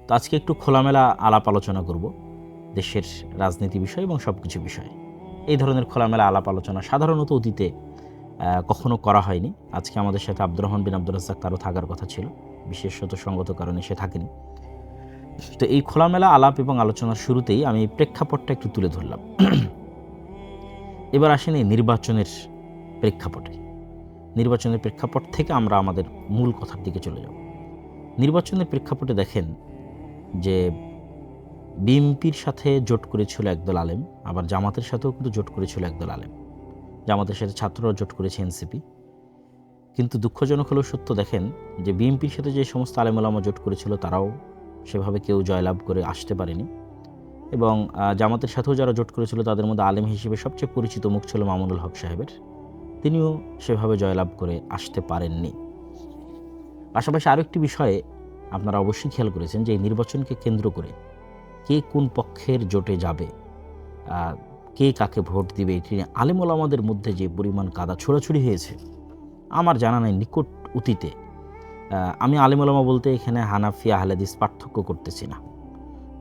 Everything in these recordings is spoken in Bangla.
তো আজকে একটু খোলামেলা আলাপ আলোচনা করব দেশের রাজনীতি বিষয় এবং সব কিছু বিষয়ে। এই ধরনের খোলামেলা আলাপ আলোচনা সাধারণত অতীতে কখনো করা হয়নি। আজকে আমাদের সাথে আব্দুর রহমান বিন আব্দুর রাজ্জাক তারও থাকার কথা ছিল, বিশেষত সঙ্গত কারণে সে থাকেনি। তো এই খোলামেলা আলাপ এবং আলোচনার শুরুতেই আমি প্রেক্ষাপটটা একটু তুলে ধরলাম। এবার আসেন এই নির্বাচনের প্রেক্ষাপটে। নির্বাচনের প্রেক্ষাপট থেকে আমরা আমাদের মূল কথার দিকে চলে যাব। নির্বাচনের প্রেক্ষাপটে দেখেন যে বিএনপির সাথে জোট করেছিল একদল আলেম, আবার জামাতের সাথেও কিন্তু জোট করেছিল একদল আলেম। জামাতের সাথে ছাত্ররাও জোট করেছে এনসিপি। কিন্তু দুঃখজনক হলেও সত্য, দেখেন যে বিএনপির সাথে যে সমস্ত আলেম ওলামা জোট করেছিল তারাও সেভাবে কেউ জয়লাভ করে আসতে পারেনি, এবং জামাতের সাথেও যারা জোট করেছিল তাদের মধ্যে আলেম হিসেবে সবচেয়ে পরিচিত মুখ ছিল মামুনুল হক সাহেবের, তিনিও সেভাবে জয়লাভ করে আসতে পারেননি। পাশাপাশি আরও একটি বিষয়ে আপনারা অবশ্যই খেয়াল করেছেন যে এই নির্বাচনকে কেন্দ্র করে কে কোন পক্ষের জোটে যাবে, কে কাকে ভোট দিবে, এটি নিয়ে আলেম ওলামাদের মধ্যে যে পরিমাণ কাদা ছোড়াছুড়ি হয়েছে আমার জানা নাই নিকট অতীতে। আমি আলেম ওলামা বলতে এখানে হানাফি আহলে হাদিস পার্থক্য করতেছি না,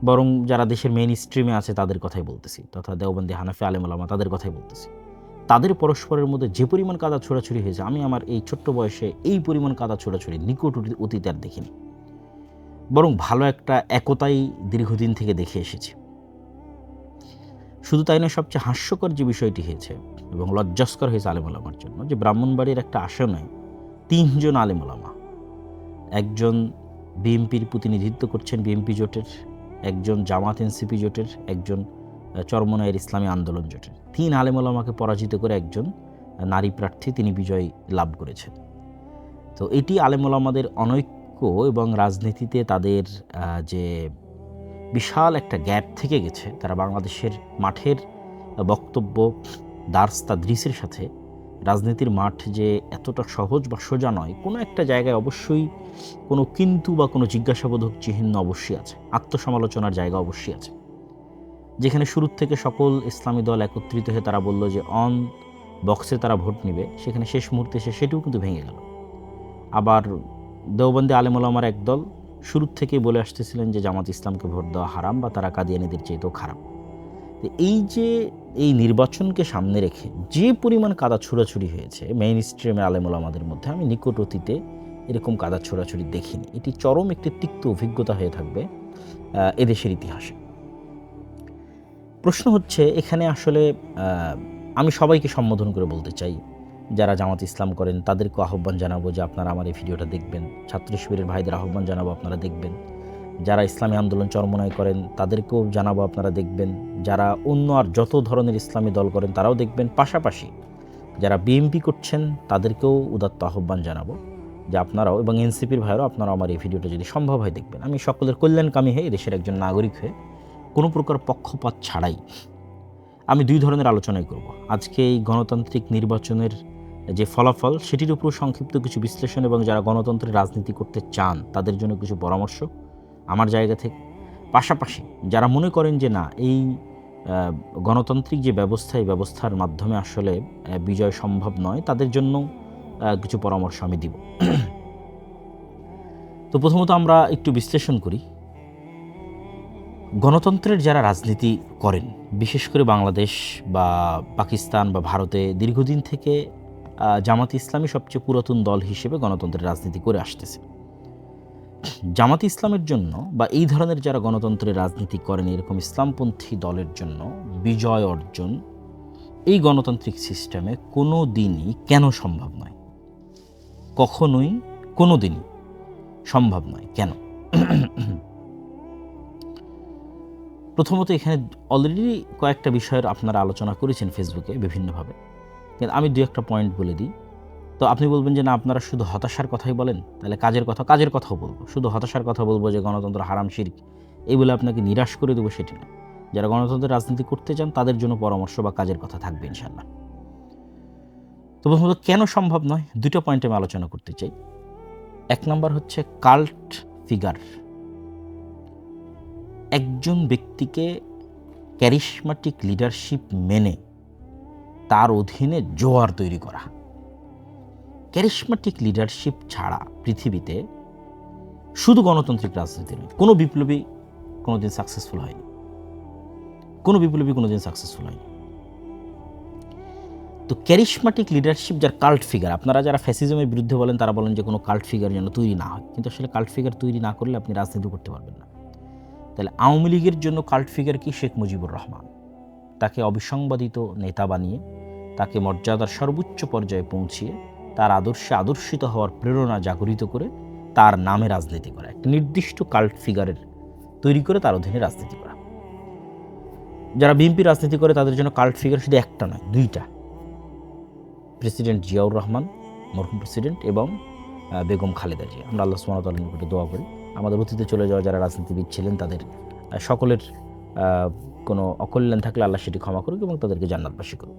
বরং যারা দেশের মেইন স্ট্রিমে আছে তাদের কথাই বলতেছি, তথা দেওবন্দি হানাফি আলেম ওলামা তাদের কথাই বলতেছি। তাদের পরস্পরের মধ্যে যে পরিমাণ কাদা ছোড়াছুড়ি হয়েছে আমি আমার এই ছোট্ট বয়সে এই পরিমাণ কাদা ছোড়াছুড়ি নিকট অতীতে আর দেখিনি, বরং ভালো একটা একতাই দীর্ঘদিন থেকে দেখে এসেছি। শুধু তাই নয়, সবচেয়ে হাস্যকর যে বিষয়টি হয়েছে এবং লজ্জাস্কর হয়েছে আলেম ওলামার জন্য, যে ব্রাহ্মণবাড়ির একটা আসনে 3 জন আলেম ওলামা, একজন বিএনপির প্রতিনিধিত্ব করছেন বিএনপি জোটের, একজন জামাত এনসিপি জোটের, একজন চরমনায়ের ইসলামী আন্দোলন জোটের, 3 আলেম ওলামাকে পরাজিত করে একজন নারী প্রার্থী তিনি বিজয় লাভ করেছেন। তো এটি আলেম ওলামাদের অনৈক্য এবং রাজনীতিতে তাদের যে বিশাল একটা গ্যাপ থেকে গেছে, তারা বাংলাদেশের মাঠের বক্তব্য দার্স তাদরিসের সাথে রাজনীতির মাঠ যে এতটা সহজ বা সোজা নয়, কোনো একটা জায়গায় অবশ্যই কোনো কিন্তু বা কোনো জিজ্ঞাসাবোধক চিহ্ন অবশ্যই আছে, আত্মসমালোচনার জায়গা অবশ্যই আছে। যেখানে শুরুর থেকে সকল ইসলামী দল একত্রিত হয়ে তারা বলল যে অন বক্সে তারা ভোট নেবে, সেখানে শেষ মুহূর্তে এসে সেটিও কিন্তু ভেঙে গেল। আবার দেওবন্দি আলেম ওলামার একদল শুরুর থেকেই বলে আসতেছিলেন যে জামাত ইসলামকে ভোট দেওয়া হারাম বা তারা কাদিয়ানীদের চেয়েতেও খারাপ। এই যে এই নির্বাচনকে সামনে রেখে যে পরিমাণ কাদা ছোড়াছুড়ি হয়েছে মেইন স্ট্রিমে আলেম ওলামাদের মধ্যে, আমি নিকট অতীতে এরকম কাদা ছোড়াছুড়ি দেখিনি। এটি চরম একটি তিক্ত অভিজ্ঞতা হয়ে থাকবে এদেশের ইতিহাসে। প্রশ্ন হচ্ছে এখানে আসলে আমি সবাইকে সম্বোধন করে বলতে চাই, যারা জামাত ইসলাম করেন তাদেরকে আহ্বান জানাবো যে আপনারা আমার এই ভিডিওটা দেখবেন, ছাত্র শিবিরের ভাইদের আহ্বান জানাবো আপনারা দেখবেন, যারা ইসলামী আন্দোলন চরমনাই করেন তাদেরকেও জানাবো আপনারা দেখবেন, যারা অন্য আর যত ধরনের ইসলামী দল করেন তারাও দেখবেন, পাশাপাশি যারা বিএনপি করছেন তাদেরকেও উদাত্ত আহ্বান জানাবো যে আপনারাও, এবং এনসিপির ভাইরাও আপনারা আমার এই ভিডিওটা যদি সম্ভব হয় দেখবেন। আমি সকলের কল্যাণকামী হয়ে দেশের একজন নাগরিক হয়ে কোনো প্রকার পক্ষপাত ছাড়াই আমি 2 ধরনের আলোচনাই করব। আজকে এই গণতান্ত্রিক নির্বাচনের যে ফলাফল সেটির উপর সংক্ষিপ্ত কিছু বিশ্লেষণ, এবং যারা গণতন্ত্রের রাজনীতি করতে চান তাদের জন্য কিছু পরামর্শ আমার জায়গা থেকে। পাশাপাশি যারা মনে করেন যে না, এই গণতান্ত্রিক যে ব্যবস্থা, এই ব্যবস্থার মাধ্যমে আসলে বিজয় সম্ভব নয়, তাদের জন্য কিছু পরামর্শ আমি দিব। তো প্রথমত আমরা একটু বিশ্লেষণ করি। গণতন্ত্রের যারা রাজনীতি করেন, বিশেষ করে বাংলাদেশ বা পাকিস্তান বা ভারতে দীর্ঘদিন থেকে জামাত ইসলামী সবচেয়ে পুরাতন দল হিসেবে গণতন্ত্রের রাজনীতি করে আসতেছে। জামাত ইসলামের জন্য বা এই ধরনের যারা গণতন্ত্রের রাজনীতি করেন এরকম ইসলামপন্থী দলের জন্য বিজয় অর্জন এই গণতান্ত্রিক সিস্টেমে কোনো দিনই কেন সম্ভব নয়, কখনোই কোনো দিনই সম্ভব নয়। কেন? প্রথমত এখানে অলরেডি কয়েকটা বিষয়ের আপনারা আলোচনা করেছেন ফেসবুকে বিভিন্নভাবে, কিন্তু আমি 2-1টা পয়েন্ট বলে দিই। তো আপনি বলবেন যে না, আপনারা শুধু হতাশার কথাই বলেন, তাহলে কাজের কথাও বলবো। শুধু হতাশার কথা বলবো যে গণতন্ত্র হারাম শিরক, এই বলে আপনাকে নিরাশ করে দেবো সেটি না। যারা গণতন্ত্রের রাজনীতি করতে চান তাদের জন্য পরামর্শ বা কাজের কথা থাকবে ইনশাল্লাহ। তো প্রথমত কেন সম্ভব নয় 2টা পয়েন্ট আমি আলোচনা করতে চাই। 1 নম্বর হচ্ছে কাল্ট ফিগার। একজন ব্যক্তিকে ক্যারিশমাটিক লিডারশিপ মেনে তার অধীনে জোয়ার তৈরি করা। ক্যারিশমাটিক লিডারশিপ ছাড়া পৃথিবীতে শুধু গণতান্ত্রিক রাজনীতি নয়, কোনো বিপ্লবী কোনোদিন সাকসেসফুল হয়নি, কোনো বিপ্লবী কোনোদিন সাকসেসফুল হয়নি। তো ক্যারিশমাটিক লিডারশিপ, যার কাল্ট ফিগার, আপনারা যারা ফ্যাসিজমের বিরুদ্ধে বলেন তারা বলেন যে কোনো কাল্ট ফিগার যেন তৈরি না হয়, কিন্তু আসলে কাল্ট ফিগার তৈরি না করলে আপনি রাজনীতি করতে পারবেন না। তাহলে আওয়ামী লীগের জন্য কাল্ট ফিগার কি? শেখ মুজিবুর রহমান। তাকে অবিসংবাদিত নেতা বানিয়ে, তাকে মর্যাদার সর্বোচ্চ পর্যায়ে পৌঁছিয়ে, তার আদর্শে আদর্শিত হওয়ার প্রেরণা জাগরিত করে তার নামে রাজনীতি করা, একটা নির্দিষ্ট কাল্ট ফিগারের তৈরি করে তার অধীনে রাজনীতি করা। যারা বিএনপি রাজনীতি করে তাদের জন্য কাল্ট ফিগার শুধু একটা নয়, দুইটা, প্রেসিডেন্ট জিয়াউর রহমান, মরহুম প্রেসিডেন্ট, এবং বেগম খালেদা জিয়া। আমরা আল্লাহ সুবহানাহু ওয়া তাআলার নিকটে দোয়া করি আমাদের অতীতে চলে যাওয়া যারা রাজনীতিবিদ ছিলেন তাদের সকলের কোনো অকল্যাণ থাকলে আল্লাহ সেটি ক্ষমা করুক এবং তাদেরকে জান্নাতবাসী করুক,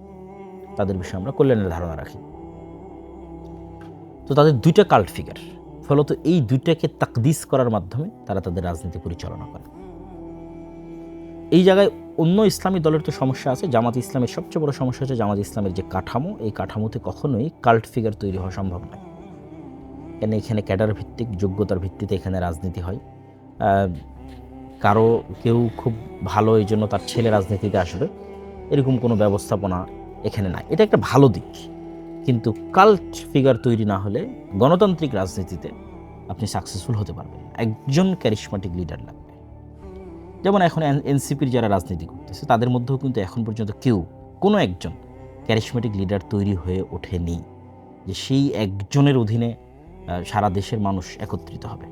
তাদের বিষয়ে আমরা কল্যাণের ধারণা রাখি। তো তাদের দুইটা কাল্ট ফিগার, ফলত এই দুইটাকে তাকদিস করার মাধ্যমে তারা তাদের রাজনীতি পরিচালনা করে। এই জায়গায় অন্য ইসলামী দলের তো সমস্যা আছে। জামাত ইসলামের সবচেয়ে বড় সমস্যা হচ্ছে জামাত ইসলামের যে কাঠামো, এই কাঠামোতে কখনোই কাল্ট ফিগার তৈরি হওয়া সম্ভব নয়। কেন? এখানে ক্যাডার ভিত্তিক, যোগ্যতার ভিত্তিতে এখানে রাজনীতি হয়। কেউ খুব ভালো এই জন্য তার ছেলে রাজনীতিতে আসবে, এরকম কোনো ব্যবস্থাপনা এখানে নাই। এটা একটা ভালো দিক, কিন্তু কাল্ট ফিগার তৈরি না হলে গণতান্ত্রিক রাজনীতিতে আপনি সাকসেসফুল হতে পারবেন। একজন ক্যারিশমাটিক লিডার লাগবে। যেমন এখন এনসিপির যারা রাজনীতি করতেছে তাদের মধ্যেও কিন্তু এখন পর্যন্ত কোনো একজন ক্যারিশমাটিক লিডার তৈরি হয়ে ওঠেনি যে সেই একজনের অধীনে সারা দেশের মানুষ একত্রিত হবে।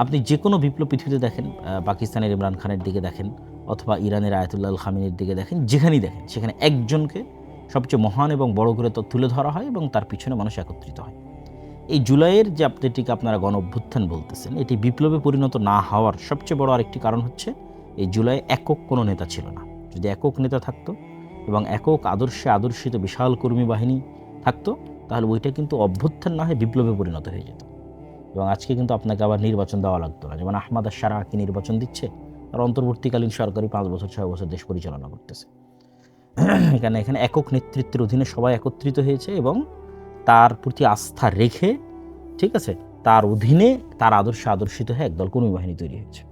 আপনি যে কোনো বিপ্লব পৃথিবীতে দেখেন, পাকিস্তানের ইমরান খানের দিকে দেখেন অথবা ইরানের আয়াতুল্লাহ আল খামিনির দিকে দেখেন, যেখানেই দেখেন সেখানে একজনকে সবচেয়ে মহান এবং বড় করে তুলে ধরা হয় এবং তার পিছনে মানুষ একত্রিত হয়। এই জুলাইয়ের যে যেটিকে আপনারা গণ অভ্যুত্থান বলতেছেন, এটি বিপ্লবে পরিণত না হওয়ার সবচেয়ে বড় আরেকটি কারণ হচ্ছে এই জুলাই একক কোনো নেতা ছিল না। যদি একক নেতা থাকতো এবং একক আদর্শে আদর্শিত বিশাল কর্মী বাহিনী থাকতো, তাহলে ওইটা কিন্তু অভ্যুত্থান না হয়ে বিপ্লবে পরিণত হয়ে যেত এবং আজকে কিন্তু আপনাকে আবার নির্বাচন দেওয়া লাগতো না। যেমন আহমাদ আশ-শারা কি নির্বাচন দিচ্ছে, আর অন্তর্বর্তীকালীন সরকারি 5 বছর 6 বছর দেশ পরিচালনা করতেছে। এখানে একক নেতৃত্বের অধীনে সবাই একত্রিত হয়েছে এবং তার প্রতি আস্থা রেখে, ঠিক আছে, তার অধীনে তার আদর্শে আদর্শিত হয়ে একদল কর্মী বাহিনী তৈরি হয়েছে।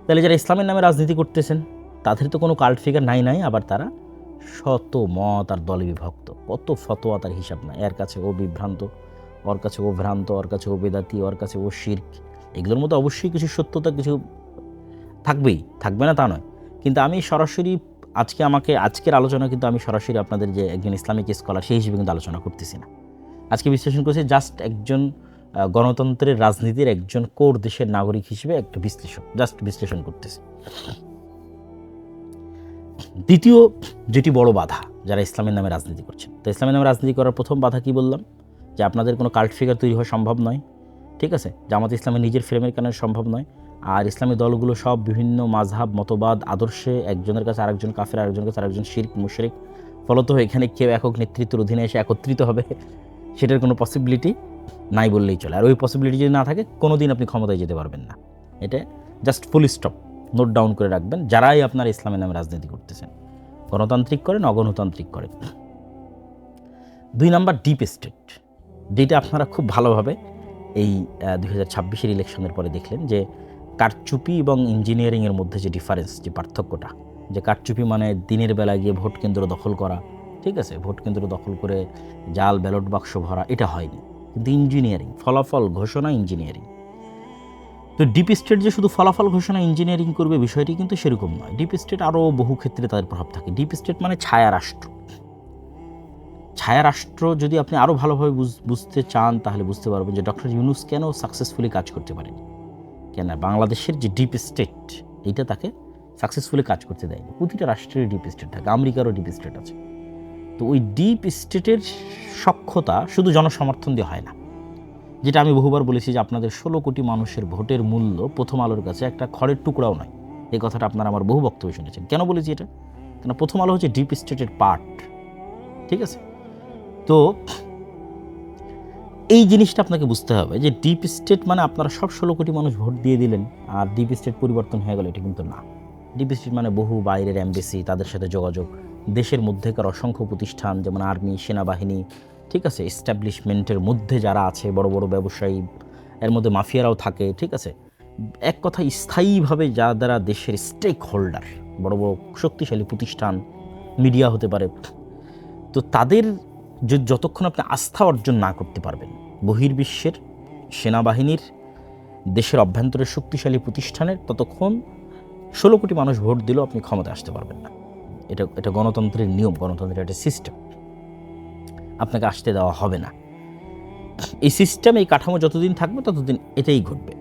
তাহলে যারা ইসলামের নামে রাজনীতি করতেছেন তাদের তো কোনো কাল্ট ফিগার নাই, আবার তারা শত মত আর দলে বিভক্ত, কত ফতোয়া তার হিসাব নাই। এর কাছে ও বিভ্রান্ত, ওর কাছে ও ভ্রান্ত, ওর কাছে ও বেদাতি, ওর কাছে ও শিরক। এগুলোর মধ্যে অবশ্যই কিছু সত্যতা, কিছু থাকবে না তা নয়, কিন্তু আমি সরাসরি আজকের আলোচনা কিন্তু আমি সরাসরি আপনাদের যে একজন ইসলামিক স্কলার সেই হিসেবে কিন্তু আলোচনা করতেছি না। আজকে বিশ্লেষণ করছি জাস্ট একজন গণতন্ত্রের রাজনীতির একজন কোর দেশের নাগরিক হিসেবে একটা বিশ্লেষণ করতেছি। দ্বিতীয় যেটি বড় বাধা যারা ইসলামের নামে রাজনীতি করছেন, তো ইসলামের নামে রাজনীতি করার প্রথম বাধা কি বললাম? যে আপনাদের কোনো কাল্ট ফিগার তৈরি হওয়া সম্ভব নয়, ঠিক আছে। জামাত ইসলামের নিজের ফ্রেমের কারণে সম্ভব নয়। আর ইসলামী দলগুলো সব বিভিন্ন মাযহাব, মতবাদ, আদর্শে একজনের কাছে আরেকজন কাফের, আরেকজনের কাছে আরেকজন শিরক, মুশরিক। ফলত এখানে কেউ একক নেতৃত্বের অধীনে এসে একত্রিত হবে সেটার কোনো পসিবিলিটি নাই বললেই চলে। আর ওই পসিবিলিটি যদি না থাকে কোনোদিন আপনি ক্ষমতায় যেতে পারবেন না। এটা just full stop, note down করে রাখবেন। যারাই আপনার ইসলামের নামে রাজনীতি করতেছেন, গণতান্ত্রিক করেন, অগণতান্ত্রিক করেন। 2 নাম্বার, ডিপ স্টেট, যেটা আপনারা খুব ভালোভাবে এই 2026-এর ইলেকশনের পরে দেখলেন যে কারচুপি এবং ইঞ্জিনিয়ারিংয়ের মধ্যে যে ডিফারেন্স, যে পার্থক্যটা, যে কারচুপি মানে দিনের বেলায় গিয়ে ভোট কেন্দ্র দখল করা, ঠিক আছে, ভোট কেন্দ্র দখল করে জাল ব্যালট বাক্স ভরা, এটা হয়নি। কিন্তু ইঞ্জিনিয়ারিং, ফলাফল ঘোষণা, ইঞ্জিনিয়ারিং। তো ডিপ স্টেট যে শুধু ফলাফল ঘোষণা ইঞ্জিনিয়ারিং করবে বিষয়টি কিন্তু সেরকম নয়। ডিপ স্টেট আরও বহু ক্ষেত্রে তাদের প্রভাব থাকে। ডিপ স্টেট মানে ছায়া রাষ্ট্র। ছায়া রাষ্ট্র যদি আপনি আরও ভালোভাবে বুঝতে চান তাহলে বুঝতে পারবেন যে ডক্টর ইউনূস কেন সাকসেসফুলি কাজ করতে পারেনি। কেন? বাংলাদেশের যে ডিপ স্টেট, এইটা তাকে সাকসেসফুলি কাজ করতে দেয়নি। প্রতিটা রাষ্ট্রের ডিপ স্টেট থাকে, আমেরিকারও ডিপ স্টেট আছে। তো ওই ডিপ স্টেটের সক্ষতা শুধু জনসমর্থন দিয়ে হয় না। যেটা আমি বহুবার বলেছি যে আপনাদের 16 কোটি মানুষের ভোটের মূল্য প্রথম আলোর কাছে একটা খড়ের টুকরাও নয়। এই কথাটা আপনারা আমার বহু বক্তব্য শুনেছেন। কেন বলেছি এটা? কেন প্রথম আলো হচ্ছে ডিপ স্টেটের পার্ট, ঠিক আছে। তো এই জিনিসটা আপনাকে বুঝতে হবে যে ডিপ স্টেট মানে আপনারা সব 16 কোটি মানুষ ভোট দিয়ে দিলেন আর ডিপ স্টেট পরিবর্তন হয়ে গেল, এটা কিন্তু না। ডিপ স্টেট মানে বহু বাইরের এমবেসি, তাদের সাথে যোগাযোগ, দেশের মধ্যেকার অসংখ্য প্রতিষ্ঠান যেমন আর্মি, সেনাবাহিনী, ঠিক আছে, এস্টাবলিশমেন্টের মধ্যে যারা আছে, বড় বড় ব্যবসায়ী, এর মধ্যে মাফিয়ারাও থাকে, ঠিক আছে। এক কথা স্থায়ীভাবে যারা দেশের স্টেক হোল্ডার, বড় বড় শক্তিশালী প্রতিষ্ঠান, মিডিয়া হতে পারে, তো তাদের যতক্ষণ আপনি আস্থা অর্জন না করতে পারবেন, বহির্বিশ্বের সেনাবাহিনীর, দেশের অভ্যন্তরের শক্তিশালী প্রতিষ্ঠানের, ততক্ষণ 16 কোটি মানুষ ভোট দিলেও আপনি ক্ষমতায় আসতে পারবেন না। এটা গণতন্ত্রের নিয়ম, গণতন্ত্রের একটা সিস্টেম, আপনাকে আসতে দেওয়া হবে না। এই সিস্টেম, এই কাঠামো যতদিন থাকবে ততদিন এটাই ঘটবে।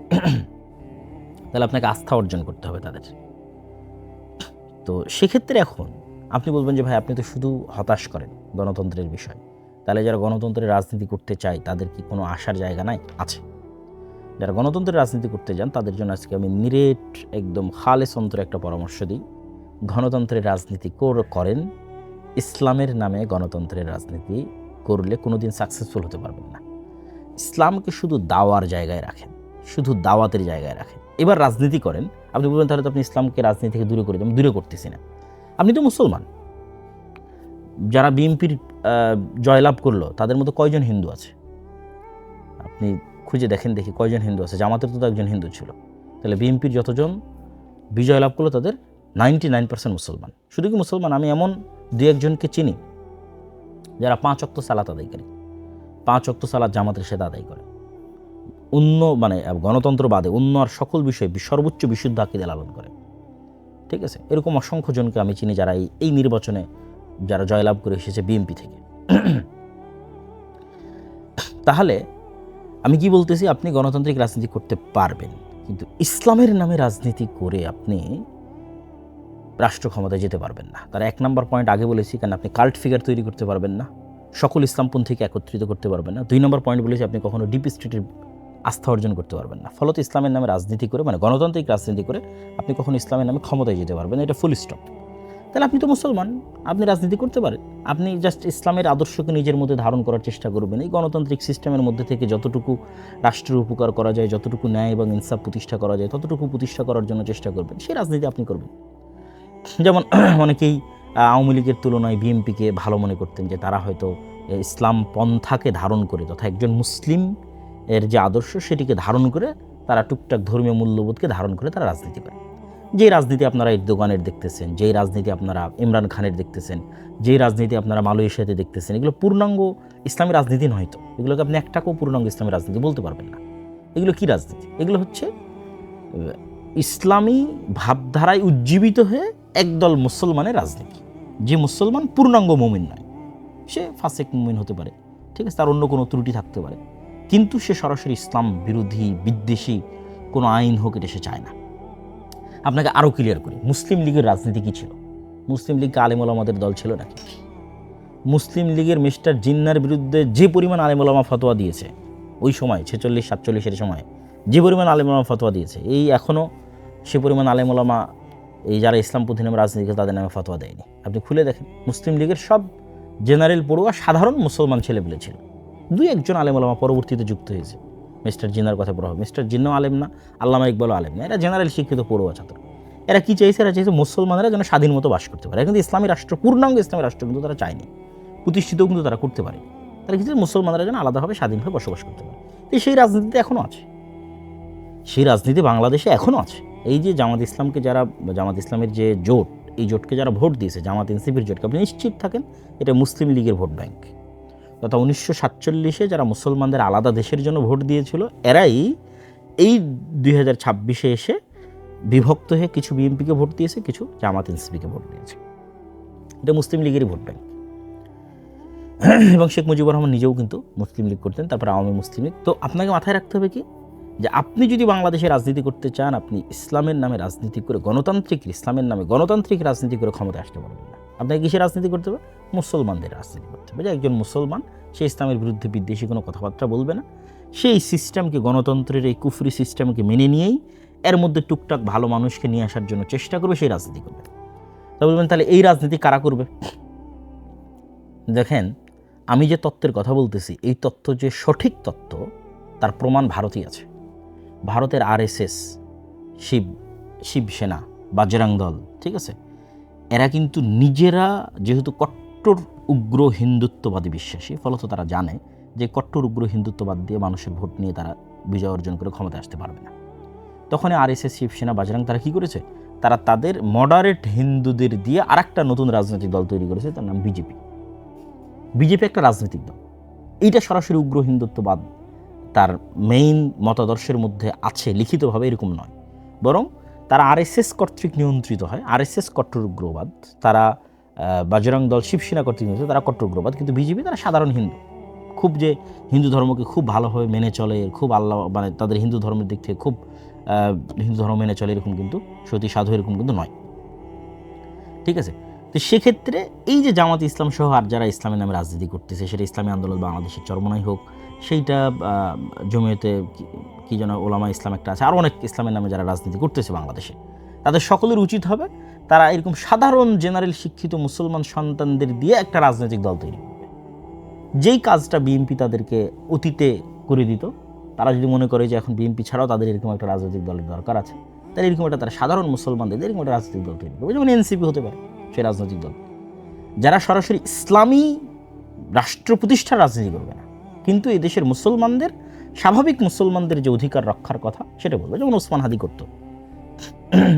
তাহলে আপনাকে আস্থা অর্জন করতে হবে তাদের। তো সেক্ষেত্রে এখন আপনি বলবেন যে ভাই আপনি তো শুধু হতাশ করেন গণতন্ত্রের বিষয়, তাহলে যারা গণতন্ত্রের রাজনীতি করতে চায় তাদের কি কোনো আশার জায়গা নাই? আছে। যারা গণতন্ত্রের রাজনীতি করতে যান তাদের জন্য আজকে আমি নিরেট একদম খালেস অন্তরে একটা পরামর্শ দিই, গণতন্ত্রের রাজনীতি করেন। ইসলামের নামে গণতন্ত্রের রাজনীতি করলে কোনোদিন সাকসেসফুল হতে পারবেন না। ইসলামকে শুধু দাওয়ার জায়গায় রাখেন, শুধু দাওয়াতের জায়গায় রাখেন। এবার রাজনীতি করেন, আপনি বলবেন তাহলে তো আপনি ইসলামকে রাজনীতি থেকে দূরে করে দেন। দূরে করতেছি না, আপনি তো মুসলমান। যারা বিএনপির জয়লাভ করলো তাদের মধ্যে কয়জন হিন্দু আছে? আপনি খুঁজে দেখেন, দেখি কয়জন হিন্দু আছে। জামাতের তো একজন হিন্দু ছিল। তাহলে বিএনপির যতজন বিজয় লাভ করলো তাদের 99% মুসলমান। শুধু কি মুসলমান, আমি এমন 2-1জনকে চিনি যারা 5 ওয়াক্ত সালাত আদায় করে, 5 ওয়াক্ত সালাত জামাতের সাথে আদায় করে, গণতন্ত্র বাদে অন্য আর সকল বিষয়ে সর্বোচ্চ বিশুদ্ধ আকীদা লালন করে, ঠিক আছে। এরকম অসংখ্য জনকে আমি চিনি যারা এই নির্বাচনে যারা জয়লাভ করে এসেছে বিএনপি থেকে। তাহলে আমি কি বলতেছি, আপনি গণতান্ত্রিক রাজনীতি করতে পারবেন, কিন্তু ইসলামের নামে রাজনীতি করে আপনি রাষ্ট্র ক্ষমতায় যেতে পারবেন না। তার 1 নম্বর পয়েন্ট আগে বলেছি, কারণ আপনি কাল্ট ফিগার তৈরি করতে পারবেন না, সকল ইসলামপন্থীকে একত্রিত করতে পারবেন না। 2 নম্বর পয়েন্ট বলেছি, আপনি কখনো ডিপ স্টেটের আস্থা অর্জন করতে পারবেন না। ফলত ইসলামের নামে রাজনীতি করে, মানে গণতান্ত্রিক রাজনীতি করে আপনি কখনো ইসলামের নামে ক্ষমতায় যেতে পারবেন না। এটা ফুল স্টপ। তাহলে আপনি তো মুসলমান, আপনি রাজনীতি করতে পারেন। আপনি জাস্ট ইসলামের আদর্শকে নিজের মধ্যে ধারণ করার চেষ্টা করবেন। এই গণতান্ত্রিক সিস্টেমের মধ্যে থেকে যতটুকু রাষ্ট্রের উপকার করা যায়, যতটুকু ন্যায় এবং ইনসাফ প্রতিষ্ঠা করা যায়, ততটুকু প্রতিষ্ঠা করার জন্য চেষ্টা করবেন। সেই রাজনীতি আপনি করবেন। যেমন অনেকেই আওয়ামী লীগের তুলনায় বিএনপিকে ভালো মনে করতেন, যে তারা হয়তো ইসলাম পন্থাকে ধারণ করে, তথা একজন মুসলিম এর যে আদর্শ সেটিকে ধারণ করে, তারা টুকটাক ধর্মীয় মূল্যবোধকে ধারণ করে তারা রাজনীতি করে। যেই রাজনীতি আপনারা এরদোগানের দেখতেছেন, যেই রাজনীতি আপনারা ইমরান খানের দেখতেছেন, যেই রাজনীতি আপনারা মালয়েশিয়াতে দেখতেছেন, এগুলো পূর্ণাঙ্গ ইসলামী রাজনীতি নয়। তো এগুলোকে আপনি একটাকেও পূর্ণাঙ্গ ইসলামী রাজনীতি বলতে পারবেন না। এগুলো কি রাজনীতি? এগুলো হচ্ছে ইসলামী ভাবধারায় উজ্জীবিত হয়ে একদল মুসলমানের রাজনীতি। যে মুসলমান পূর্ণাঙ্গ মুমিন নয়, সে ফাসেক মুমিন হতে পারে, ঠিক আছে, তার অন্য কোনো ত্রুটি থাকতে পারে, কিন্তু সে সরাসরি ইসলাম বিরোধী বিদ্বেষী কোনো আইন হোক এটা সে চায় না। আপনাকে আরও ক্লিয়ার করি, মুসলিম লীগের রাজনীতি কী ছিল? মুসলিম লীগকে আলেম ওলামাদের দল ছিল নাকি? মুসলিম লীগের মিস্টার জিন্নার বিরুদ্ধে যে পরিমাণ আলেম ওলামা ফতোয়া দিয়েছে ওই সময় 46-47-এর সময়, যে পরিমাণ আলেম ওলামা ফতোয়া দিয়েছে, এই এখনও সে পরিমাণ আলেম ওলামা এই যারা ইসলামপন্থী নামে রাজনীতি করে তাদের নামে ফতোয়া দেয়নি। আপনি খুলে দেখেন, মুসলিম লীগের সব জেনারেল পড়ুয়া সাধারণ মুসলমান ছেলেপেলে ছিল। 2-1জন আলেম ওলামা পরবর্তীতে যুক্ত হয়েছে। মিস্টার জিন্নার কথা পড়া হবে, মিস্টার জিন্নাও আলেম না, আল্লামা ইকবালও আলেম না, এরা জেনারেল শিক্ষিত পড়ুয়া ছাত্র। এরা কি চাইছে? এরা চাইছে মুসলমানরা যেন স্বাধীন মতো বাস করতে পারে। কিন্তু ইসলামী রাষ্ট্র, পূর্ণাঙ্গ ইসলামী রাষ্ট্র কিন্তু তারা চায়নি, প্রতিষ্ঠিতও কিন্তু তারা করতে পারে। তারা কিছু মুসলমানরা যেন আলাদাভাবে স্বাধীনভাবে বসবাস করতে পারে। তো সেই রাজনীতিতে এখনও আছে, সেই রাজনীতি বাংলাদেশে এখনও আছে। এই যে জামাত ইসলামকে যারা, জামাত ইসলামের যে জোট, এই জোটকে যারা ভোট দিয়েছে, জামাত এনসিপির জোটকে, আপনি নিশ্চিত থাকেন এটা মুসলিম লীগের ভোট ব্যাংক। তথা 1947-এ যারা মুসলমানদের আলাদা দেশের জন্য ভোট দিয়েছিল, এরাই এই 2026-এ এসে বিভক্ত হয়ে কিছু বিএনপিকে ভোট দিয়েছে, কিছু জামাত এনসিপিকে ভোট দিয়েছে। এটা মুসলিম লীগেরই ভোট ব্যাংক। এবং শেখ মুজিবুর রহমান নিজেও কিন্তু মুসলিম লীগ করতেন, তারপর আওয়ামী মুসলিম লীগ। তো আপনাকে মাথায় রাখতে হবে কি, যে আপনি যদি বাংলাদেশে রাজনীতি করতে চান, আপনি ইসলামের নামে রাজনীতি করে, গণতান্ত্রিক ইসলামের নামে গণতান্ত্রিক রাজনীতি করে ক্ষমতায় আসতে পারবেন না। আপনাকে কিসের রাজনীতি করতে হবে? মুসলমানদের রাজনীতি করতে হবে। যে একজন মুসলমান, সে ইসলামের বিরুদ্ধে বিদ্বেষী কোনো কথাবার্তা বলবে না, সেই সিস্টেমকে, গণতন্ত্রের এই কুফরি সিস্টেমকে মেনে নিয়েই এর মধ্যে টুকটাক ভালো মানুষকে নিয়ে আসার জন্য চেষ্টা করবে, সেই রাজনীতি করবে। তা বলবেন তাহলে এই রাজনীতি কারা করবে? দেখেন, আমি যে তত্ত্বের কথা বলতেছি, এই তত্ত্ব যে সঠিক তত্ত্ব তার প্রমাণ ভারতেই আছে। ভারতের আরএসএস, শিবসেনা, বাজরাং দল, ঠিক আছে, এরা কিন্তু নিজেরা যেহেতু কট্টর উগ্র হিন্দুত্ববাদী বিশ্বাসী, ফলত তারা জানে যে কট্টর উগ্র হিন্দুত্ববাদ দিয়ে মানুষের ভোট নিয়ে তারা বিজয় অর্জন করে ক্ষমতায় আসতে পারবে না। তখন আরএসএস, শিবসেনা, বাজরাং তারা কী করেছে, তারা তাদের মডারেট হিন্দুদের দিয়ে আরেকটা নতুন রাজনৈতিক দল তৈরি করেছে, তার নাম বিজেপি। বিজেপি একটা রাজনৈতিক দল, এইটা সরাসরি উগ্র হিন্দুত্ববাদ তার মেইন মতাদর্শের মধ্যে আছে লিখিতভাবে এরকম নয়, বরং তারা আরএসএস কর্তৃক নিয়ন্ত্রিত হয়। আরএসএস কট্টর উগ্রবাদ, তারা বাজরং দল, শিবসেনা কর্তৃক নিয়ন্ত্রিত, তারা কট্টর উগ্রবাদ। কিন্তু বিজেপি তারা সাধারণ হিন্দু, খুব যে হিন্দু ধর্মকে খুব ভালোভাবে মেনে চলে, খুব আল্লাহ মানে তাদের হিন্দু ধর্মের দিক থেকে খুব হিন্দু ধর্ম মেনে চলে এরকম কিন্তু সতী সাধু এরকম কিন্তু নয়। ঠিক আছে, তো সেক্ষেত্রে এই যে জামাত ইসলাম সহ আর যারা ইসলামের নামে রাজনীতি করতেছে, সেটা ইসলামী আন্দোলন বাংলাদেশের চরমনাই হোক, সেইটা জমিয়তে কি যেন ওলামা ইসলাম একটা আছে, আর অনেক ইসলামের নামে যারা রাজনীতি করতেছে বাংলাদেশে, তাদের সকলের উচিত হবে তারা এরকম সাধারণ জেনারেল শিক্ষিত মুসলমান সন্তানদের দিয়ে একটা রাজনৈতিক দল তৈরি করবে। যেই কাজটা বিএনপি তাদেরকে অতীতে করে দিত, তারা যদি মনে করে যে এখন বিএনপি ছাড়াও তাদের এরকম একটা রাজনৈতিক দলের দরকার আছে, তাহলে এরকম একটা তারা সাধারণ মুসলমানদের এরকম একটা রাজনৈতিক দল তৈরি করবে, যেমন এনসিপি হতে পারে সেই রাজনৈতিক দল, যারা সরাসরি ইসলামী রাষ্ট্র প্রতিষ্ঠার রাজনীতি করবে না, কিন্তু এই দেশের মুসলমানদের, স্বাভাবিক মুসলমানদের যে অধিকার রক্ষার কথা সেটা বলবে, যেমন ওসমান হাদি করতো,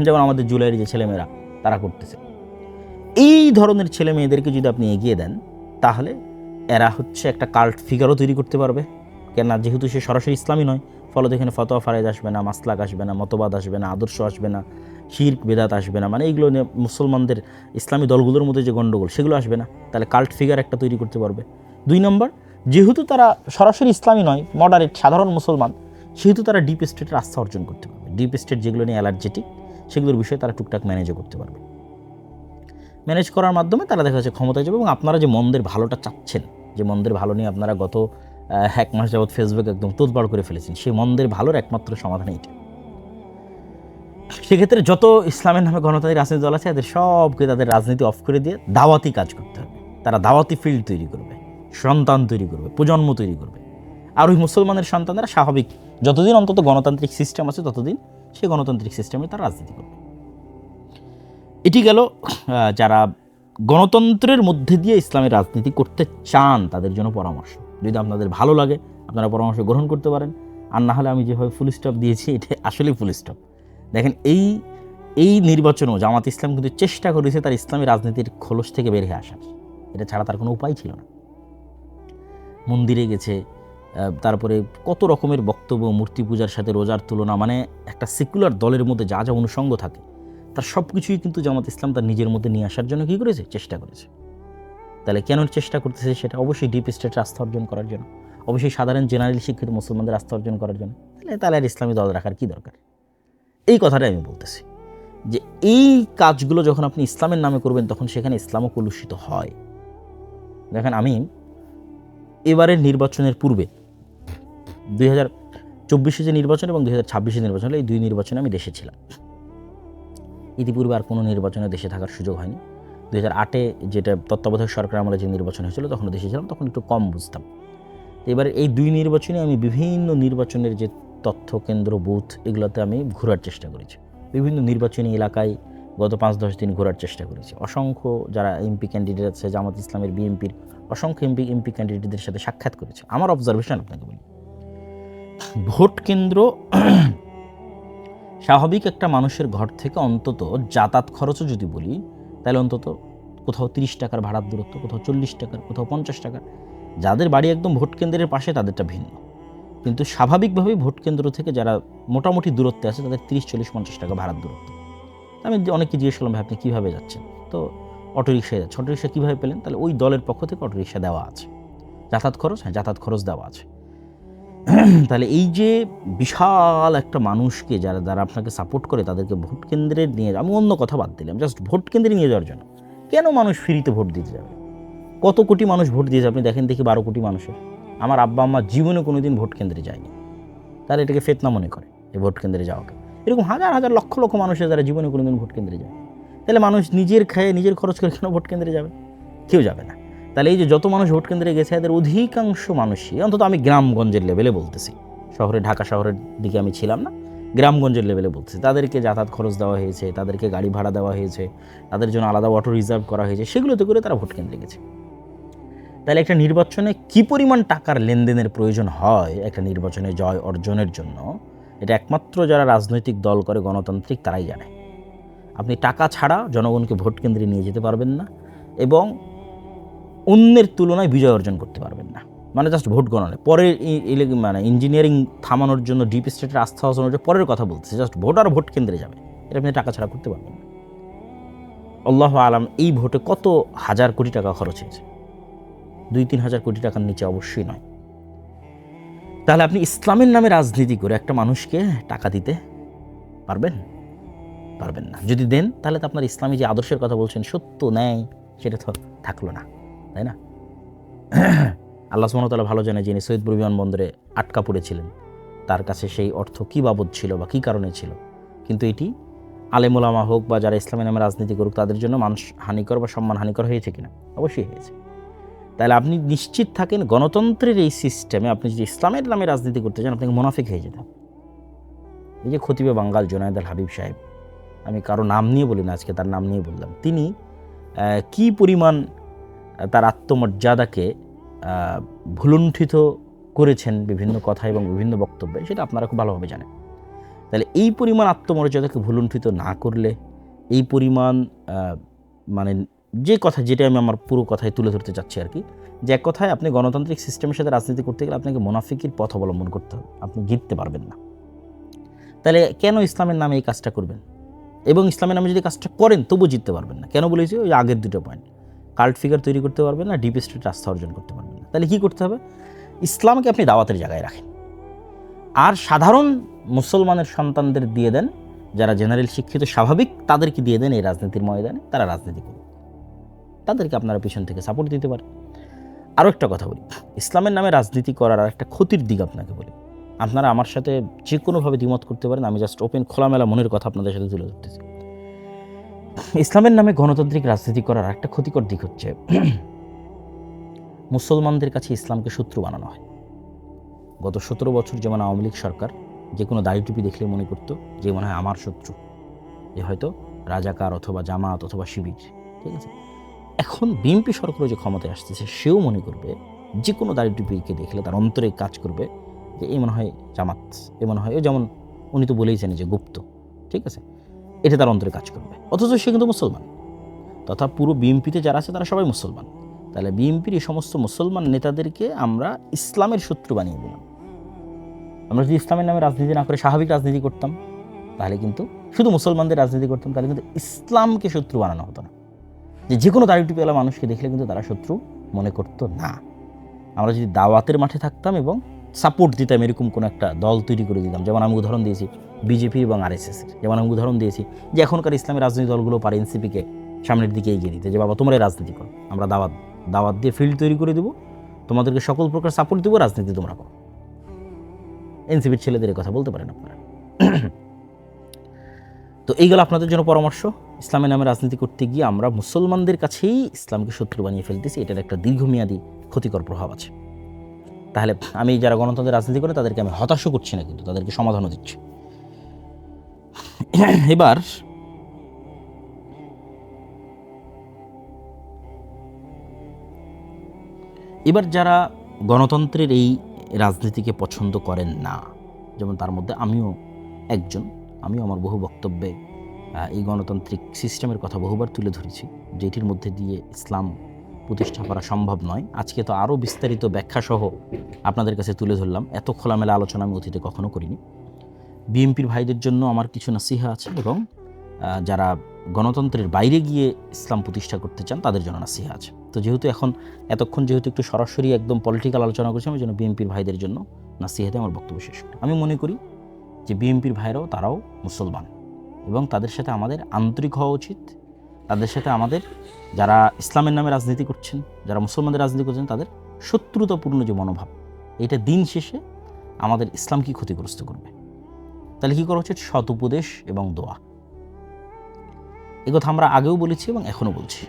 যেমন আমাদের জুলাইয়ের যে ছেলেমেয়েরা তারা করতেছে। এই ধরনের ছেলে মেয়েদেরকে যদি আপনি এগিয়ে দেন, তাহলে এরা হচ্ছে একটা কাল্ট ফিগারও তৈরি করতে পারবে, কেননা যেহেতু সে সরাসরি ইসলামী নয়, ফলত এখানে ফতোয়া ফারেজ আসবে না, মাসলাক আসবে না, মতবাদ আসবে না, আদর্শ আসবে না, শিরক বেদাত আসবে না, মানে এইগুলো নিয়ে মুসলমানদের ইসলামী দলগুলোর মধ্যে যে গণ্ডগোল সেগুলো আসবে না। তাহলে কাল্ট ফিগার একটা তৈরি করতে পারবে। 2 নম্বর, যেহেতু তারা সরাসরি ইসলামী নয়, মডারেট সাধারণ মুসলমান, সেহেতু তারা ডিপ স্টেটের আস্থা অর্জন করতে পারবে। ডিপ স্টেট যেগুলো নিয়ে অ্যালার্জেটিক, সেগুলোর বিষয়ে তারা টুকটাক ম্যানেজও করতে পারবে। ম্যানেজ করার মাধ্যমে তারা দেখা যাচ্ছে ক্ষমতায় যাবে। এবং আপনারা যে মন্দের ভালোটা চাচ্ছেন, যে মন্দের ভালো নিয়ে আপনারা গত 1 মাস যাবৎ ফেসবুক একদম তোলপাড় করে ফেলেছেন, সেই মন্দের ভালোর একমাত্র সমাধান এইটা। সেক্ষেত্রে যত ইসলামের নামে গণতান্ত্রিক রাজনীতি দল আছে, এদের সবকে তাদের রাজনীতি অফ করে দিয়ে দাওয়াতি কাজ করতে হবে। তারা দাওয়াতি ফিল্ড তৈরি করবে, সন্তান তৈরি করবে, প্রজন্ম তৈরি করবে। আর ওই মুসলমানের সন্তানরা স্বাভাবিক, যতদিন অন্তত গণতান্ত্রিক সিস্টেম আছে ততদিন সেই গণতান্ত্রিক সিস্টেমে তারা রাজনীতি করবে। এটি গেল যারা গণতন্ত্রের মধ্যে দিয়ে ইসলামের রাজনীতি করতে চান তাদের জন্য পরামর্শ। যদি আপনাদের ভালো লাগে আপনারা পরামর্শ গ্রহণ করতে পারেন, আর না হলে আমি যেভাবে ফুল স্টপ দিয়েছি এটা আসলেই ফুল স্টপ। দেখেন এই নির্বাচনেও জামাত ইসলাম কিন্তু চেষ্টা করেছে তার ইসলামী রাজনীতির খোলস থেকে বের হয়ে আসার, এটা ছাড়া তার কোনো উপায় ছিল না। মন্দিরে গেছে, তারপরে কত রকমের বক্তব্য, মূর্তি পূজার সাথে রোজার তুলনা, মানে একটা সেকুলার দলের মধ্যে যা যা অনুষঙ্গ থাকে তার সব কিছুই কিন্তু জামাত ইসলাম তার নিজের মধ্যে নিয়ে আসার জন্য কী করেছে, চেষ্টা করেছে। তাহলে কেন চেষ্টা করতেছে, সেটা অবশ্যই ডিপ স্টেটের আস্থা অর্জন করার জন্য, অবশ্যই সাধারণ জেনারেল শিক্ষিত মুসলমানদের আস্থা অর্জন করার জন্য। তাহলে আর ইসলামী দল রাখার কী দরকার, এই কথাটাই আমি বলতেছি। যে এই কাজগুলো যখন আপনি ইসলামের নামে করবেন, তখন সেখানে ইসলামও কলুষিত হয়। দেখেন, আমি এবারের নির্বাচনের পূর্বে 2024 যে নির্বাচন এবং 2026 নির্বাচন হলো, এই 2 নির্বাচনে আমি দেশে ছিলাম। ইতিপূর্বে আর কোনো নির্বাচনে দেশে থাকার সুযোগ হয়নি। 2008 যেটা তত্ত্বাবধায়ক সরকার আমলে যে নির্বাচন হয়েছিল, তখন দেশে ছিলাম, তখন একটু কম বুঝতাম। এবার এই 2 নির্বাচনে আমি বিভিন্ন নির্বাচনের যে তথ্য কেন্দ্র, বুথ, এগুলোতে আমি ঘোরার চেষ্টা করেছি। বিভিন্ন নির্বাচনী এলাকায় গত 5-10 দিন ঘোরার চেষ্টা করেছি। অসংখ্য যারা এমপি ক্যান্ডিডেট আছে, জামাত ইসলামের, বিএনপির অসংখ্য এমপি ক্যান্ডিডেটদের সাথে সাক্ষাৎ করেছি। আমার অবজারভেশন আপনাকে বলি, ভোট কেন্দ্র স্বাভাবিক একটা মানুষের ঘর থেকে অন্তত যাতায়াত খরচও যদি বলি, তাহলে অন্তত কোথাও 30 টাকার ভাড়ার দূরত্ব, কোথাও 40 টাকার, কোথাও 50 টাকার। যাদের বাড়ি একদম ভোট কেন্দ্রের পাশে তাদেরটা ভিন্ন, কিন্তু স্বাভাবিকভাবেই ভোট কেন্দ্র থেকে যারা মোটামুটি দূরত্বে আছে তাদের 30, 40, 50 টাকা ভাড়ার দূরত্ব। আমি অনেককে জিজ্ঞেস করলাম, ভাই আপনি কীভাবে যাচ্ছেন? তো অটোরিকশায় যাচ্ছে। অটোরিকশা কীভাবে পেলেন? তাহলে ওই দলের পক্ষ থেকে অটোরিকশা দেওয়া আছে। যাতায়াত খরচ, হ্যাঁ যাতায়াত খরচ দেওয়া আছে। তাহলে এই যে বিশাল একটা মানুষকে যারা আপনাকে সাপোর্ট করে, তাদেরকে ভোট কেন্দ্রে নিয়ে, আমি অন্য কথা বাদ দিলাম, জাস্ট ভোট কেন্দ্রে নিয়ে যাওয়ার জন্য কেন মানুষ ফ্রিতে ভোট দিতে যাবে? কত কোটি মানুষ ভোট দিয়েছে আপনি দেখেন দেখি, 12 কোটি মানুষের। আমার আব্বা আম্মা জীবনে কোনো দিন ভোট কেন্দ্রে যায়নি, তারা এটাকে ফেতনা মনে করে এই ভোট কেন্দ্রে যাওয়াকে। এরকম হাজার হাজার লক্ষ লক্ষ মানুষের যারা জীবনে কোনো দিন ভোট কেন্দ্রে যায়, তাহলে মানুষ নিজের খায়ে নিজের খরচ করে কেন ভোট কেন্দ্রে যাবে? কেউ যাবে না। তাহলে এই যে যত মানুষ ভোট কেন্দ্রে গেছে, এদের অধিকাংশ মানুষই, অন্তত আমি গ্রামগঞ্জের লেভেলে বলতেছি, শহরে ঢাকা শহরের দিকে আমি ছিলাম না, গ্রামগঞ্জের লেভেলে বলতেছি, তাদেরকে যাতায়াত খরচ দেওয়া হয়েছে, তাদেরকে গাড়ি ভাড়া দেওয়া হয়েছে, তাদের জন্য আলাদা অটো রিজার্ভ করা হয়েছে, সেগুলোতে করে তারা ভোট কেন্দ্রে গেছে। তাহলে একটা নির্বাচনে কি পরিমাণ টাকার লেনদেনের প্রয়োজন হয় একটা নির্বাচনে জয় অর্জনের জন্য, এটা একমাত্র যারা রাজনৈতিক দল করে গণতান্ত্রিক তারাই জানে। আপনি টাকা ছাড়া জনগণকে ভোট কেন্দ্রে নিয়ে যেতে পারবেন না এবং অন্যের তুলনায় বিজয় অর্জন করতে পারবেন না। মানে জাস্ট ভোট গণনা পরে মানে ইঞ্জিনিয়ারিং থামানোর জন্য ডিপ স্টেটের আস্থা হাসানোর জন্য পরের কথা বলতেছে, জাস্ট ভোট আর ভোট কেন্দ্রে যাবে, এটা আপনি টাকা ছাড়া করতে পারবেন না। আল্লাহু আলাম এই ভোটে কত হাজার কোটি টাকা খরচ হয়েছে, 2-3 হাজার কোটি টাকার নিচে অবশ্যই নয়। তাহলে আপনি ইসলামের নামে রাজনীতি করে একটা মানুষকে টাকা দিতে পারবেন? পারবেন না। যদি দেন তাহলে তো আপনার ইসলামী যে আদর্শের কথা বলছেন সত্য ন্যায় সেটা তো থাকলো না, তাই না? আল্লাহ সুবহানাহু ওয়া তাআলা ভালো জানে, যিনি সৈয়দপুর বিমানবন্দরে আটকা পড়েছিলেন তার কাছে সেই অর্থ কী বাবদ ছিল বা কী কারণে ছিল, কিন্তু এটি আলেম ওলামা হোক বা যারা ইসলামের নামে রাজনীতি করুক তাদের জন্য মানুষ হানিকর বা সম্মান হানিকর হয়েছে কিনা? অবশ্যই হয়েছে। তাহলে আপনি নিশ্চিত থাকেন গণতন্ত্রের এই সিস্টেমে আপনি যদি ইসলামের নামে রাজনীতি করতে চান আপনাকে মুনাফিক হয়ে যেতে হবে। এই যে খতিবে বাঙ্গাল জুনায়েদ আল হাবিব সাহেব, আমি কারো নাম নিয়ে বলি না, আজকে তার নাম নিয়ে বললাম, তিনি কি পরিমাণ তার আত্মমর্যাদাকে ভুলুণ্ঠিত করেছেন বিভিন্ন কথা এবং বিভিন্ন বক্তব্যে, সেটা আপনারা খুব ভালোভাবে জানেন। তাহলে এই পরিমাণ আত্মমর্যাদাকে ভুলুণ্ঠিত না করলে, এই পরিমাণ মানে যে কথা, যেটা আমি আমার পুরো কথায় তুলে ধরতে চাচ্ছি আর কি, যে এক কথায় আপনি গণতান্ত্রিক সিস্টেমের সাথে রাজনীতি করতে গেলে আপনাকে মুনাফিকির পথ অবলম্বন করতে হবে, আপনি জিততে পারবেন না। তাহলে কেন ইসলামের নামে এই কাজটা করবেন? এবং ইসলামের নামে যদি কাজটা করেন তবু জিততে পারবেন না। কেন বলেছি? ওই আগের দুটো পয়েন্ট, কাল্ট ফিগার তৈরি করতে পারবেন না, ডিপ স্টেট আস্থা অর্জন করতে পারবেন না। তাহলে কী করতে হবে? ইসলামকে আপনি দাওয়াতের জায়গায় রাখেন, আর সাধারণ মুসলমানের সন্তানদের দিয়ে দেন, যারা জেনারেল শিক্ষিত স্বাভাবিক তাদেরকে দিয়ে দেন এই রাজনীতির ময়দানে, তারা রাজনীতি করুন, তাদেরকে আপনারা পিছন থেকে সাপোর্ট দিতে পারেন। আরও একটা কথা বলি, ইসলামের নামে রাজনীতি করার আর একটা ক্ষতির দিক আপনাকে বলি। আপনারা আমার সাথে যে কোনোভাবে দ্বিমত করতে পারেন, আমি জাস্ট ওপেন খোলামেলা মনের কথা আপনাদের সাথে তুলে ধরতেছি। ইসলামের নামে গণতান্ত্রিক রাজনীতি করার একটা ক্ষতিকর দিক হচ্ছে মুসলমানদের কাছে ইসলামকে শত্রু বানানো হয়। গত 17 বছর যেমন আওয়ামী লীগ সরকার যে কোনো দাড়ি টুপি দেখলে মনে করতো যে মনে হয় আমার শত্রু, যে হয়তো রাজাকার অথবা জামাত অথবা শিবির, ঠিক আছে। এখন বিএনপি সরকারও যে ক্ষমতায় আসতেছে, সেও মনে করবে যে কোনো দাড়ি টুপিকে দেখলে তার অন্তরে কাজ করবে যে এই মনে হয় জামাত, এ মনে হয়, যেমন উনি তো বলেইছেন যে গুপ্ত, ঠিক আছে, এটা তার অন্তরে কাজ করবে। অথচ সে কিন্তু মুসলমান, তথা পুরো বিএনপিতে যারা আছে তারা সবাই মুসলমান। তাহলে বিএনপির এই সমস্ত মুসলমান নেতাদেরকে আমরা ইসলামের শত্রু বানিয়ে দিলাম। আমরা যদি ইসলামের নামে রাজনীতি না করে স্বাভাবিক রাজনীতি করতাম, তাহলে কিন্তু শুধু মুসলমানদের রাজনীতি করতাম, তাহলে কিন্তু ইসলামকে শত্রু বানানো হতো না। যে কোনো দাড়ি টুপিওয়ালা মানুষকে দেখলে কিন্তু তারা শত্রু মনে করতো না। আমরা যদি দাওয়াতের মাঠে থাকতাম এবং সাপোর্ট দিতাম, এরকম কোনো একটা দল তৈরি করে দিতাম, যেমন আমি উদাহরণ দিয়েছি বিজেপি এবং আরএসএসের, যেমন আমি উদাহরণ দিয়েছি যে এখনকার ইসলামী রাজনৈতিক দলগুলো পারে এনসিপিকে সামনের দিকে এগিয়ে দিতে, যে বাবা তোমরাই রাজনীতি করো, আমরা দাওয়াত দিয়ে ফিল্ড তৈরি করে দেবো, তোমাদেরকে সকল প্রকার সাপোর্ট দেবো, রাজনীতি তোমরা করো। এনসিপির ছেলেদের কথা বলতে পারেন আপনারা। তো এইগুলো আপনাদের জন্য পরামর্শ। ইসলামের নামে রাজনীতি করতে গিয়ে আমরা মুসলমানদের কাছেই ইসলামকে শত্রু বানিয়ে ফেলতেছি, এটার একটা দীর্ঘমেয়াদী ক্ষতিকর প্রভাব আছে। তাহলে আমি যারা গণতন্ত্রের রাজনীতি করে তাদেরকে আমি হতাশও করছি না, কিন্তু তাদেরকে সমাধানও দিচ্ছি। এবার যারা গণতন্ত্রের এই রাজনীতিকে পছন্দ করেন না, যেমন তার মধ্যে আমিও একজন, আমিও আমার বহু বক্তব্যে এই গণতান্ত্রিক সিস্টেমের কথা বহুবার তুলে ধরেছি, যেটির মধ্যে দিয়ে ইসলাম প্রতিষ্ঠা করা সম্ভব নয়। আজকে তো আরও বিস্তারিত ব্যাখ্যাসহ আপনাদের কাছে তুলে ধরলাম, এত খোলামেলা আলোচনা আমি অতীতে কখনো করিনি। বিএনপির ভাইদের জন্য আমার কিছু নাসিহা আছে, এবং যারা গণতন্ত্রের বাইরে গিয়ে ইসলাম প্রতিষ্ঠা করতে চান তাদের জন্য নাসিহা আছে। তো যেহেতু এতক্ষণ একটু সরাসরি একদম পলিটিক্যাল আলোচনা করছি, আমি জন্য বিএনপির ভাইদের জন্য নাসিহাতে আমার বক্তব্য শেষ করি। আমি মনে করি যে বিএনপির ভাইরাও তারাও মুসলমান, এবং তাদের সাথে আমাদের আন্তরিক হওয়া উচিত। তাদের সাথে আমাদের, যারা ইসলামের নামে রাজনীতি করছেন, যারা মুসলমানদের রাজনীতি করছেন, তাদের শত্রুতাপূর্ণ যে মনোভাব, এটা দিন শেষে আমাদের ইসলামকে ক্ষতিগ্রস্ত করবে। তাহলে কী করা উচিত? সৎ উপদেশ এবং দোয়া। কথা আমরা আগেও বলেছি এবং এখনও বলছি।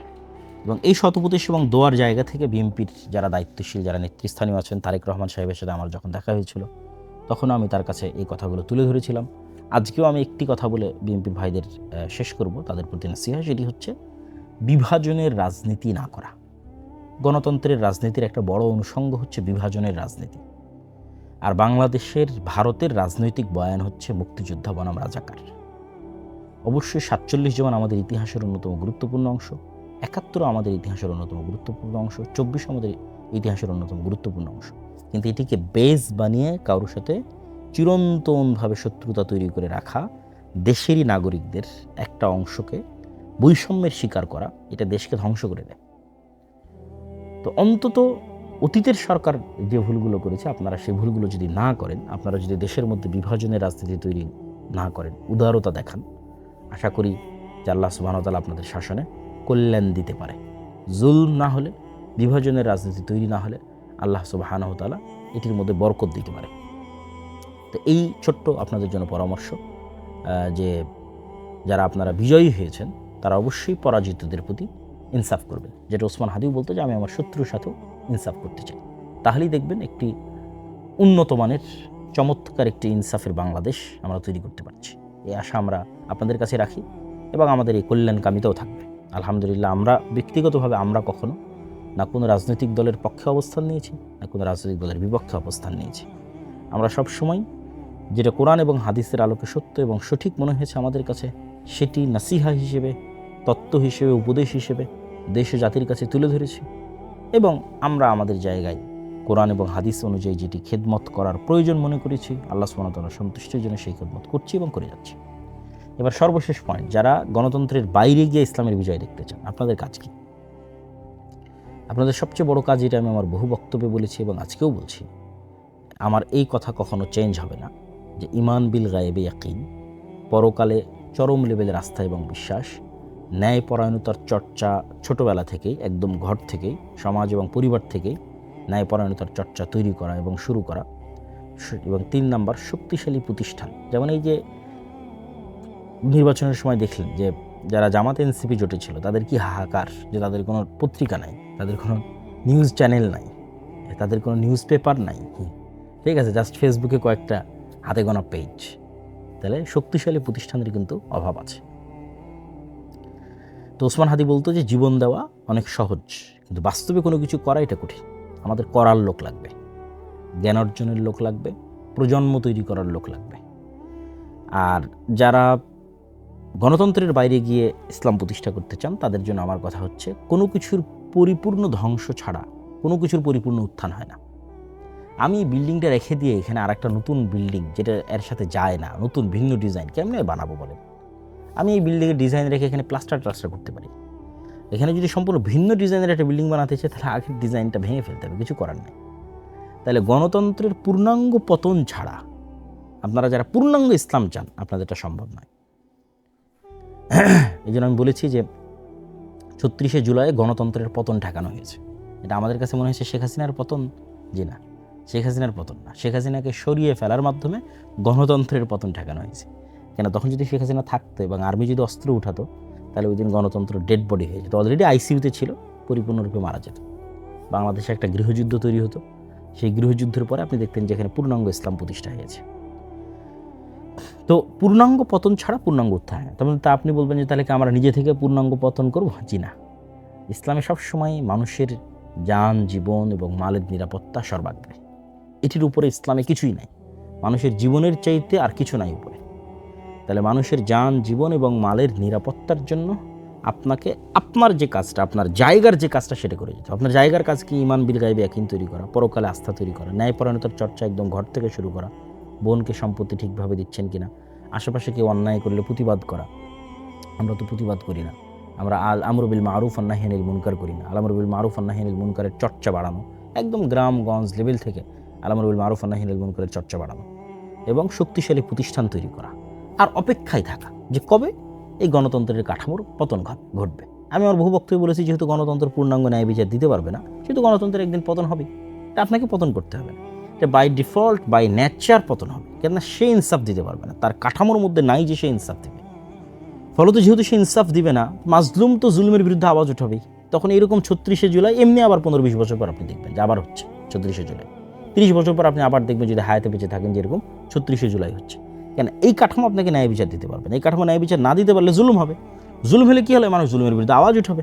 এবং এই সৎ উপদেশ এবং দোয়ার জায়গা থেকে বিএনপির যারা দায়িত্বশীল, যারা নেতৃস্থানীয় আছেন, তারেক রহমান সাহেবের সাথে আমার যখন দেখা হয়েছিল তখনও আমি তার কাছে এই কথাগুলো তুলে ধরেছিলাম। আজকেও আমি একটি কথা বলে বিএনপির ভাইদের শেষ করব, তাদের প্রতি নাসিহা, সেটি হচ্ছে বিভাজনের রাজনীতি না করা। গণতন্ত্রের রাজনীতির একটা বড় অনুষঙ্গ হচ্ছে বিভাজনের রাজনীতি। আর বাংলাদেশের ভারতের রাজনৈতিক বয়ান হচ্ছে মুক্তিযোদ্ধা বনাম রাজাকার। অবশ্যই 47 যেমন আমাদের ইতিহাসের অন্যতম গুরুত্বপূর্ণ অংশ, 71 আমাদের ইতিহাসের অন্যতম গুরুত্বপূর্ণ অংশ, 24 আমাদের ইতিহাসের অন্যতম গুরুত্বপূর্ণ অংশ, কিন্তু এটিকে বেস বানিয়ে কারোর সাথে চিরন্তনভাবে শত্রুতা তৈরি করে রাখা, দেশেরই নাগরিকদের একটা অংশকে বৈষম্যের শিকার করা, এটা দেশকে ধ্বংস করে দেয়। তো অন্তত অতীতের সরকার যে ভুলগুলো করেছে, আপনারা সেই ভুলগুলো যদি না করেন, আপনারা যদি দেশের মধ্যে বিভাজনের রাজনীতি তৈরি না করেন, উদারতা দেখান, আশা করি যে আল্লাহ সুবহানাহু ওয়া তাআলা আপনাদের শাসনে কল্যাণ দিতে পারে। জুলম না হলে, বিভাজনের রাজনীতি তৈরি না হলে আল্লাহ সুবহানাহু ওয়া তাআলা এটির মধ্যে বরকত দিতে পারে। তো এই ছোট্ট আপনাদের জন্য পরামর্শ যে যারা আপনারা বিজয়ী হয়েছেন তারা অবশ্যই পরাজিতদের প্রতি ইনসাফ করবেন। যেটা ওসমান হাদিও বলতো যে আমি আমার শত্রুর সাথেও ইনসাফ করতে চাই। তাহলেই দেখবেন একটি উন্নত মানের চমৎকার একটি ইনসাফের বাংলাদেশ আমরা তৈরি করতে পারছি। এই আশা আমরা আপনাদের কাছে রাখি এবং আমাদের এই কল্যাণকামিতাও থাকবে। আলহামদুলিল্লাহ, আমরা ব্যক্তিগতভাবে আমরা কখনো না কোনো রাজনৈতিক দলের পক্ষে অবস্থান নিয়েছি, না কোনো রাজনৈতিক দলের বিপক্ষে অবস্থান নিয়েছি। আমরা সবসময় যেটা কোরআন এবং হাদিসের আলোকে সত্য এবং সঠিক মনে হয়েছে আমাদের কাছে, সেটি নাসিহা হিসেবে, তত্ত্ব হিসেবে, উপদেশ হিসেবে দেশ ও জাতির কাছে তুলে ধরেছি এবং আমরা আমাদের জায়গায় কোরআন এবং হাদিস অনুযায়ী যেটি খেদমত করার প্রয়োজন মনে করেছি, আল্লাহ সুবহানাহু ওয়া তাআলার সন্তুষ্টির জন্য সেই খেদমত করছি এবং করে যাচ্ছি। এবার সর্বশেষ পয়েন্ট, যারা গণতন্ত্রের বাইরে গিয়ে ইসলামের বিজয় দেখতে চান, আপনাদের কাজ কি? আপনাদের সবচেয়ে বড় কাজ, এটা আমি আমার বহু বক্তব্যে বলেছি এবং আজকেও বলছি, আমার এই কথা কখনো চেঞ্জ হবে না, যে ঈমান বিল গায়বে ইয়াকিন, পরকালে চরম লেভেলের আস্থা এবং বিশ্বাস, ন্যায়পরায়ণতার চর্চা ছোটোবেলা থেকেই, একদম ঘর থেকেই, সমাজ এবং পরিবার থেকেই ন্যায়পরায়ণতার চর্চা তৈরি করা এবং শুরু করা। এবং 3 নাম্বার, শক্তিশালী প্রতিষ্ঠান। যেমন এই যে নির্বাচনের সময় দেখলেন যে যারা জামাত এনসিপি জোটে ছিল তাদের কি হাহাকার, যে তাদের কোনো পত্রিকা নাই, তাদের কোনো নিউজ চ্যানেল নাই, তাদের কোনো নিউজ পেপার নাই, ঠিক আছে, জাস্ট ফেসবুকে কয়েকটা হাতে গোনা পেজ। তাহলে শক্তিশালী প্রতিষ্ঠানের কিন্তু অভাব আছে। তো ওসমান হাদি বলতো যে জীবন দেওয়া অনেক সহজ, কিন্তু বাস্তবে কোনো কিছু করা এটা কঠিন। আমাদের করার লোক লাগবে, জ্ঞান অর্জনের লোক লাগবে, প্রজন্ম তৈরি করার লোক লাগবে। আর যারা গণতন্ত্রের বাইরে গিয়ে ইসলাম প্রতিষ্ঠা করতে চান, তাদের জন্য আমার কথা হচ্ছে, কোনো কিছুর পরিপূর্ণ ধ্বংস ছাড়া কোনো কিছুর পরিপূর্ণ উত্থান হয় না। আমি বিল্ডিংটা রেখে দিয়ে এখানে আর একটা নতুন বিল্ডিং, যেটা এর সাথে যায় না, নতুন ভিন্ন ডিজাইন কেমনে বানাবো বলেন? আমি এই বিল্ডিংয়ের ডিজাইন রেখে এখানে প্লাস্টার করতে পারি। এখানে যদি সম্পূর্ণ ভিন্ন ডিজাইনের একটা বিল্ডিং বানাতে চাই, তাহলে আগের ডিজাইনটা ভেঙে ফেলতে হবে, কিছু করার নেই। তাহলে গণতন্ত্রের পূর্ণাঙ্গ পতন ছাড়া, আপনারা যারা পূর্ণাঙ্গ ইসলাম চান, আপনাদের এটা সম্ভব নয়। এই জন্য আমি বলেছি যে 36শে জুলাই গণতন্ত্রের পতন ঠেকানো হয়েছে। এটা আমাদের কাছে মনে হয়েছে শেখ হাসিনার পতন, জি না, শেখ হাসিনার পতন না, শেখ হাসিনাকে সরিয়ে ফেলার মাধ্যমে গণতন্ত্রের পতন ঠেকানো হয়েছে। কেন, তখন যদি শেখ হাসিনা থাকতো এবং আর্মি যদি অস্ত্র উঠাতো, তাহলে ওই দিন গণতন্ত্র ডেড বডি হয়ে যেত, অলরেডি আইসিইউতে ছিল, পরিপূর্ণরূপে মারা যেত। বাংলাদেশে একটা গৃহযুদ্ধ তৈরি হতো। সেই গৃহযুদ্ধের পরে আপনি দেখতেন যে এখানে পূর্ণাঙ্গ ইসলাম প্রতিষ্ঠা হয়েছে। তো পূর্ণাঙ্গ পতন ছাড়া পূর্ণাঙ্গ উত্থান। তবে তা আপনি বলবেন যে তাহলে কি আমরা নিজে থেকে পূর্ণাঙ্গ পতন করবো? জি না। ইসলামে সবসময় মানুষের জান, জীবন এবং মালের নিরাপত্তা সর্বাগ্রে। এটির উপরে ইসলামে কিছুই নাই, মানুষের জীবনের চাইতে আর কিছু নাই উপরে। তাহলে মানুষের জান, জীবন এবং মালের নিরাপত্তার জন্য আপনাকে আপনার যে কাজটা, আপনার জায়গার যে কাজটা, সেটা করে যেতে। আপনার জায়গার কাজ কি? ঈমান বিল গায়বে ইয়াকিন তৈরি করা, পরকালে আস্থা তৈরি করা, ন্যায়পরায়ণতার চর্চা একদম ঘর থেকে শুরু করা, বোনকে সম্পত্তি ঠিকভাবে দিচ্ছেন কিনা, আশেপাশে কেউ অন্যায় করলে প্রতিবাদ করা। আমরা তো প্রতিবাদ করি না, আমরা আল আমরু বিল মারুফ ওয়ান নাহি আনিল মুনকার করি না। আল আমরু বিল মারুফ ওয়ান নাহি আনিল মুনকারের চর্চা বাড়ানো, একদম গ্রামগঞ্জ লেভেল থেকে আল আমরু বিল মারুফ ওয়ান নাহি আনিল মুনকারের চর্চা বাড়ানো এবং শক্তিশালী প্রতিষ্ঠান তৈরি করা, আর অপেক্ষায় থাকা যে কবে এই গণতন্ত্রের কাঠামোর পতন ঘটবে। আমি আমার বহু বক্তব্যে বলেছি, যেহেতু গণতন্ত্র পূর্ণাঙ্গ ন্যায় বিচার দিতে পারবে না, সেহেতু গণতন্ত্রের একদিন পতন হবে। এটা আপনাকে পতন করতে হবে না, এটা বাই ডিফল্ট, বাই নেচার পতন হবে। কেননা সে ইনসাফ দিতে পারবে না, তার কাঠামোর মধ্যে নাই যে সে ইনসাফ দেবে। ফলত যেহেতু সে ইনসাফ দিবে না, মাজলুম তো জুলুমের বিরুদ্ধে আওয়াজ উঠাবেই। তখন এরকম 36শে জুলাই এমনি আবার 15-20 বছর পর আপনি দেখবেন যে আবার হচ্ছে 36শে জুলাই। 30 বছর পর আপনি আবার দেখবেন, যদি হায়াতে বেঁচে থাকেন, যেরকম 36শে জুলাই হচ্ছে। কেন, এই কাঠামো আপনাকে ন্যায় বিচার দিতে পারবে না। এই কাঠামো ন্যায় বিচার না দিতে পারলে জুলুম হবে। জুলুম হলে কী হলে মানুষ জুলুমের বিরুদ্ধে আওয়াজ উঠাবে।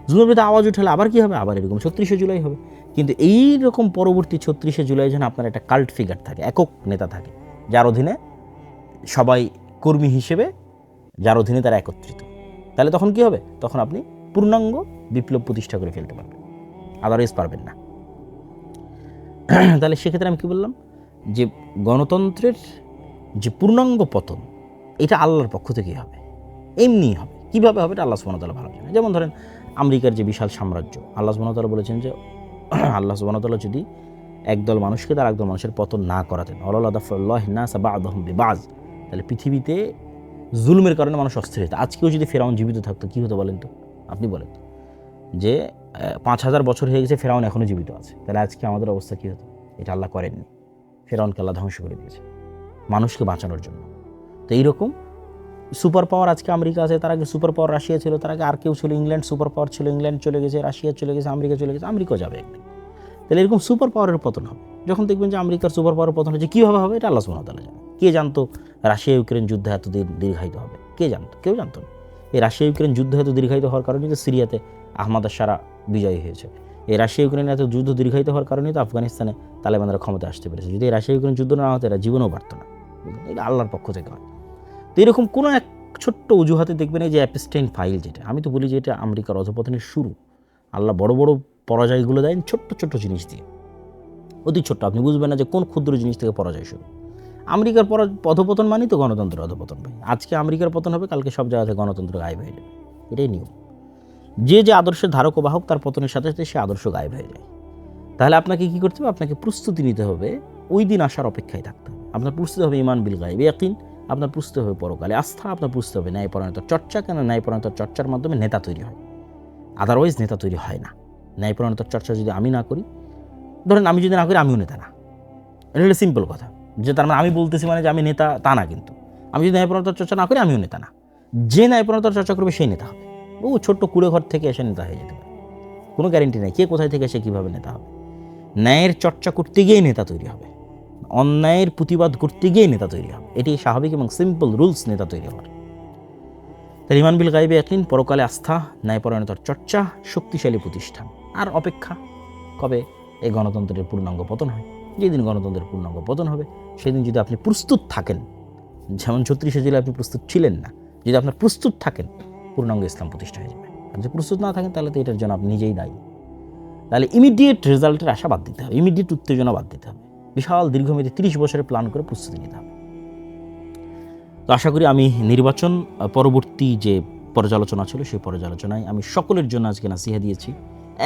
জুলুমের বিরুদ্ধে আওয়াজ উঠালে আবার কী হবে, আবার এরকম 36শে জুলাই হবে। কিন্তু এই রকম পরবর্তী 36শে জুলাই যেন আপনার একটা কাল্ট ফিগার থাকে, একক নেতা থাকে, যার অধীনে সবাই কর্মী হিসেবে, যার অধীনে তারা একত্রিত, তাহলে তখন কি হবে, তখন আপনি পূর্ণাঙ্গ বিপ্লব প্রতিষ্ঠা করে ফেলতে পারবেন, আদারওয়াইজ পারবেন না। তাহলে সেক্ষেত্রে আমি কী বললাম, যে গণতন্ত্রের যে পূর্ণাঙ্গ পতন, এটা আল্লাহর পক্ষ থেকেই হবে, এমনিই হবে। কীভাবে হবে এটা আল্লাহ সুবহানাহু ওয়া তাআলা ভালো জানেন। যেমন ধরেন আমেরিকার যে বিশাল সাম্রাজ্য, আল্লাহ সুবহানাহু ওয়া তাআলা বলেছেন যে আল্লাহ সুবহানাহু ওয়া তাআলা যদি একদল মানুষকে তার একদল মানুষের পতন না করাতেন, ওয়ালাউলা দাফউল্লাহিন নাস বা'দাহুম বিবা'জ, তাহলে পৃথিবীতে জুলুমের কারণে মানুষ অস্থির হতো। আজকেও যদি ফেরাউন জীবিত থাকতো কী হতো বলেন তো, আপনি বলেন যে 5000 বছর হয়ে গেছে, ফেরাউন এখনও জীবিত আছে, তাহলে আজকে আমাদের অবস্থা কী হতো? এটা আল্লাহ করেননি, ফেরাউনকে আল্লাহ ধ্বংস করে দিয়েছে মানুষকে বাঁচানোর জন্য। তো এইরকম সুপার পাওয়ার আজকে আমেরিকা আছে, তার আগে সুপার পাওয়ার রাশিয়া ছিল, তার আগে আর কেউ ছিল, ইংল্যান্ড সুপার পাওয়ার ছিল, ইংল্যান্ড চলে গেছে, রাশিয়া চলে গেছে, আমেরিকা চলে গেছে, আমেরিকাও যাবে একদিন। তাহলে এরকম সুপার পাওয়ারের পতন হবে। যখন দেখবেন যে আমেরিকার সুপার পাওয়ারের পতন হচ্ছে, কীভাবে হবে এটা আল্লাহ সুবহানাহু ওয়া তাআলা জানেন। কে জানতো রাশিয়া ইউক্রেন যুদ্ধ এত দীর্ঘায়িত হবে? কে জানতো? কেউ জানতো না। এই রাশিয়া ইউক্রেন যুদ্ধ এত দীর্ঘায়িত হওয়ার কারণে তো সিরিয়াতে আহমাদ আশ-শারা বিজয়ী হয়েছে। এই রাশিয়া ইউক্রেনের এত যুদ্ধ দীর্ঘায়িত হওয়ার কারণেই তো আফগানিস্তানে তালেবানরা ক্ষমতা আসতে পেরেছে। যদি এই রাশিয়া ইউক্রেন যুদ্ধ না হতো এরা জীবনেও পারত না। এটা আল্লাহর পক্ষ থেকে হয়। তো এরকম কোনো এক ছোট্ট অজুহাতে দেখবেন এই যে অ্যাপস্টাইন ফাইল, যেটা আমি তো বলি যে এটা আমেরিকার অধঃপতনের শুরু। আল্লাহ বড় বড় পরাজয়গুলো দেন ছোট্ট ছোট্ট জিনিস দিয়ে, অতি ছোট্ট, আপনি বুঝবেন না যে কোন ক্ষুদ্র জিনিস থেকে পরাজয় শুরু। আমেরিকার অধঃপতন মানেই তো গণতন্ত্রের অধঃপতন ভাই। আজকে আমেরিকার পতন হবে, কালকে সব জায়গাতে গণতন্ত্র গায়েব হয়ে যাবে, এটাই নিয়ম। যে যে আদর্শের ধারক ও বাহক, তার পতনের সাথে সাথে সে আদর্শ গায়েব হয়ে যায়। তাহলে আপনাকে কী করতে হবে? আপনাকে প্রস্তুতি নিতে হবে, ওই দিন আসার অপেক্ষায় থাকতে হবে। আপনার প্রস্তুতি হবে ঈমান বিল গায়ব ইয়াকিন, আপনার প্রস্তুতি হবে পরকালে আস্থা, আপনার প্রস্তুতি হবে ন্যায়পরায়ণতার চর্চা। কেন ন্যায়পরায়ণতার চর্চার মাধ্যমে নেতা তৈরি হয়, আদারওয়াইজ নেতা তৈরি হয় না। ন্যায়পরায়ণতার চর্চা যদি আমি না করি, ধরেন আমি যদি না করি, আমিও নেতা না। এটা হলো সিম্পল কথা, যে তার মানে আমি বলতেছি মানে যে আমি নেতা তা না। কিন্তু আমি যদি ন্যায়পরায়ণতার চর্চা না করি, আমিও নেতা না। যে ন্যায়পরায়ণতার চর্চা করবে সেই নেতা হবে। ও ছোট্ট কুড়ে ঘর থেকে এসে নেতা হয়ে যেতে পারে, কোনো গ্যারেন্টি নেই কে কোথায় থেকে এসে কীভাবে নেতা হবে। ন্যায়ের চর্চা করতে গিয়েই নেতা তৈরি হবে, অন্যায়ের প্রতিবাদ করতে গিয়েই নেতা তৈরি হবে। এটি স্বাভাবিক এবং সিম্পল রুলস নেতা তৈরি হওয়ার। তাই ঈমান বিল গায়ব ইয়াকিন, পরকালে আস্থা, ন্যায়পরায়ণতার চর্চা, শক্তিশালী প্রতিষ্ঠান। আর অপেক্ষা কবে এই গণতন্ত্রের পূর্ণাঙ্গ পতন হয়। যেদিন গণতন্ত্রের পূর্ণাঙ্গ পতন হবে, সেদিন যদি আপনি প্রস্তুত থাকেন, যেমন 36শে জুলাই আপনি প্রস্তুত ছিলেন না, যদি আপনার প্রস্তুত থাকেন, পূর্ণাঙ্গ ইসলাম প্রতিষ্ঠা হয়ে যাবে। আর যদি প্রস্তুত না থাকেন, তাহলে তো এটার জন্য আপনি নিজেই দায়ী। তাহলে ইমিডিয়েট রেজাল্টের আশা বাদ দিতে হবে, ইমিডিয়েট উত্তেজনা বাদ দিতে হবে, বিশাল দীর্ঘমেয়াদী 30 বছরের প্ল্যান করে প্রস্তুতি নিতে হবে। তো আশা করি আমি নির্বাচন পরবর্তী যে পর্যালোচনা ছিল, সেই পর্যালোচনায় আমি সকলের জন্য আজকে নাসিহা দিয়েছি,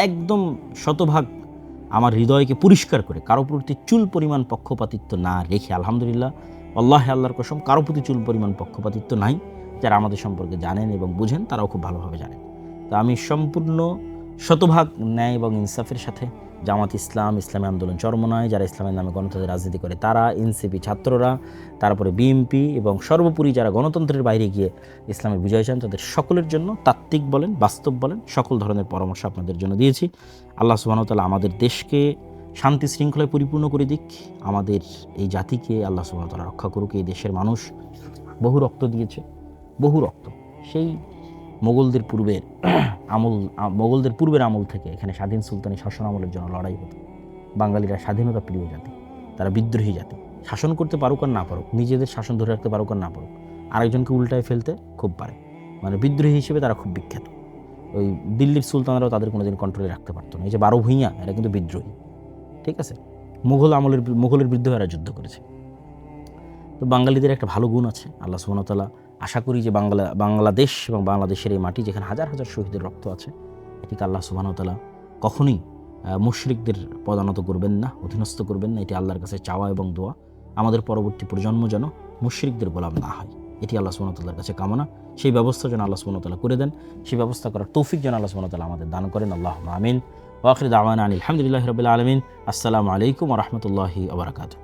একদম শতভাগ আমার হৃদয়কে পরিষ্কার করে, কারো প্রতি চুল পরিমাণ পক্ষপাতিত্ব না রেখে। আলহামদুলিল্লাহ, আল্লাহ আল্লাহর কসম, কারো প্রতি চুল পরিমাণ পক্ষপাতিত্ব নাই। যারা আমাদের সম্পর্কে জানেন এবং বুঝেন, তারাও খুব ভালোভাবে জানেন। তো আমি সম্পূর্ণ শতভাগ ন্যায় এবং ইনসাফের সাথে জামাত ইসলাম, ইসলামী আন্দোলন চরমনায়, যারা ইসলামের নামে গণতন্ত্রের রাজনীতি করে তারা, এনসিপি ছাত্ররা, তারপরে বিএনপি, এবং সর্বোপরি যারা গণতন্ত্রের বাইরে গিয়ে ইসলামের বিজয় চান, তাদের সকলের জন্য তাত্ত্বিক বলেন, বাস্তব বলেন, সকল ধরনের পরামর্শ আপনাদের জন্য দিয়েছি। আল্লাহ সুবহানাহু ওয়া তাআলা আমাদের দেশকে শান্তি শৃঙ্খলায় পরিপূর্ণ করে দিক, আমাদের এই জাতিকে আল্লাহ সুবহানাহু ওয়া তাআলা রক্ষা করুক। এই দেশের মানুষ বহু রক্ত দিয়েছে, বহু রক্ত। সেই মোগলদের পূর্বের আমল থেকে এখানে স্বাধীন সুলতানি শাসন আমলের জন্য লড়াই হতো। বাঙালিরা স্বাধীনতা প্রিয় জাতি, তারা বিদ্রোহী জাতি। শাসন করতে পারুক আর না পারুক, নিজেদের শাসন ধরে রাখতে পারুক আর না পারুক, আরেকজনকে উল্টায় ফেলতে খুব পারে। মানে বিদ্রোহী হিসেবে তারা খুব বিখ্যাত। ওই দিল্লির সুলতানরাও তাদের কোনোদিন কন্ট্রোলে রাখতে পারতো না। এই যে 12 ভূঁইয়া, এরা কিন্তু বিদ্রোহী, ঠিক আছে? মোগলের বিরুদ্ধে এরা যুদ্ধ করেছে। তো বাঙালিদের একটা ভালো গুণ আছে, আল্লাহ সুবহানাহু ওয়া তাআলা আশা করি যে বাংলাদেশ এবং বাংলাদেশের এই মাটি, যেখানে হাজার হাজার শহীদের রক্ত আছে, এটিকে আল্লাহ সুবহানাহু ওয়া তাআলা কখনোই মুশরিকদের পদানত করবেন না, অধীনস্থ করবেন না। এটি আল্লাহর কাছে চাওয়া এবং দোয়া। আমাদের পরবর্তী প্রজন্ম যেন মুশরিকদের গোলাম না হয়, এটি আল্লাহ সুবহানাহু ওয়া তাআলার কাছে কামনা। সেই ব্যবস্থা যেন আল্লাহ সুবহানাহু ওয়া তাআলা করে দেন, সেই ব্যবস্থা করার তৌফিক যেন আল্লাহ সুবহানাহু ওয়া তাআলা আমাদের দান করেন। আল্লাহুম্মা আমিন। ওয়া আখিরু দাওয়ানা আলহামদুলিল্লাহি রাব্বিল আলামিন। আসসালামু আলাইকুম ওয়া রাহমাতুল্লাহি ওয়া বারাকাতুহু।